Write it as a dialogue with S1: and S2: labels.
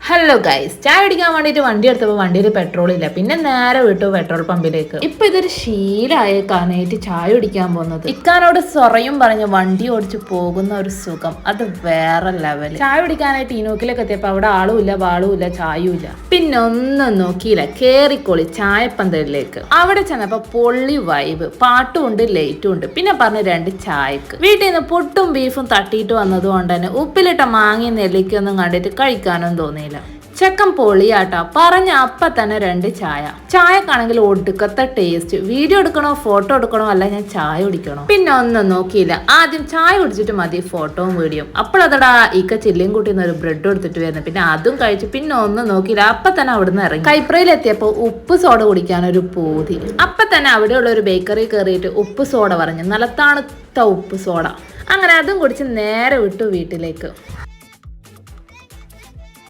S1: Hello guys, ചായ കുടിക്കാൻ വേണ്ടിയിട്ട് വണ്ടി എടുത്തപ്പോൾ വണ്ടിയിൽ പെട്രോൾ ഇല്ല. പിന്നെ നേരെ വിട്ടു പെട്രോൾ പമ്പിലേക്ക്. ഇപ്പൊ ഇതൊരു ശീലമായേക്കാനായിട്ട് ചായ കുടിക്കാൻ പോകുന്നത്. ഇക്കാനോട് സൊറയും പറഞ്ഞ് വണ്ടി ഓടിച്ച് പോകുന്ന ഒരു സുഖം അത് വേറെ ലെവൽ. ചായ കുടിക്കാനായിട്ട് ഇനോക്കിലേക്ക് എത്തിയപ്പോൾ അവിടെ ആളുമില്ല, വാളുമില്ല, ചായയുമില്ല. പിന്നെ ഒന്നും നോക്കിയില്ല, കേറിക്കോളി ചായപ്പന്തലിലേക്ക്. അവിടെ ചെന്നപ്പോ പൊള്ളി വൈബ്, പാട്ടും ഉണ്ട്, ലൈറ്റും ഉണ്ട്. പിന്നെ പറഞ്ഞ് 2 ചായക്ക്. വീട്ടിൽ നിന്ന് പുട്ടും ബീഫും തട്ടിയിട്ട് വന്നത് കൊണ്ട് തന്നെ ഉപ്പിലിട്ട മാങ്ങയും നെല്ലിക്കൊന്നും കണ്ടിട്ട് കഴിക്കാനും തോന്നിയില്ല. ചെക്കൻ പൊളിയാട്ടാ, പറഞ്ഞ അപ്പ തന്നെ 2 ചായ. ചായക്കാണെങ്കിൽ ഒടുക്കത്തെ ടേസ്റ്റ്. വീഡിയോ എടുക്കണോ ഫോട്ടോ എടുക്കണോ അല്ല ഞാൻ ചായ കുടിക്കണോ? പിന്നെ ഒന്നും നോക്കിയില്ല, ആദ്യം ചായ കുടിച്ചിട്ട് മതി ഫോട്ടോവും വീഡിയോ. അപ്പോഴതടാ ഇക്ക ചില്ലിയും കൂട്ടിന്ന് ഒരു ബ്രെഡ് എടുത്തിട്ട് വരുന്നത്. പിന്നെ അതും കഴിച്ചു. പിന്നെ ഒന്നും നോക്കിയില്ല, അപ്പൊ തന്നെ അവിടുന്ന് ഇറങ്ങി. കൈപ്രയിലെത്തിയപ്പോ ഉപ്പ് സോഡ കുടിക്കാനൊരു പൂതി. അപ്പൊ തന്നെ അവിടെയുള്ള ഒരു ബേക്കറി കയറിയിട്ട് ഉപ്പ് സോഡ പറഞ്ഞു, നല്ല തണുത്ത ഉപ്പ് സോഡ. അങ്ങനെ അതും കുടിച്ച് നേരെ വിട്ടു വീട്ടിലേക്ക്.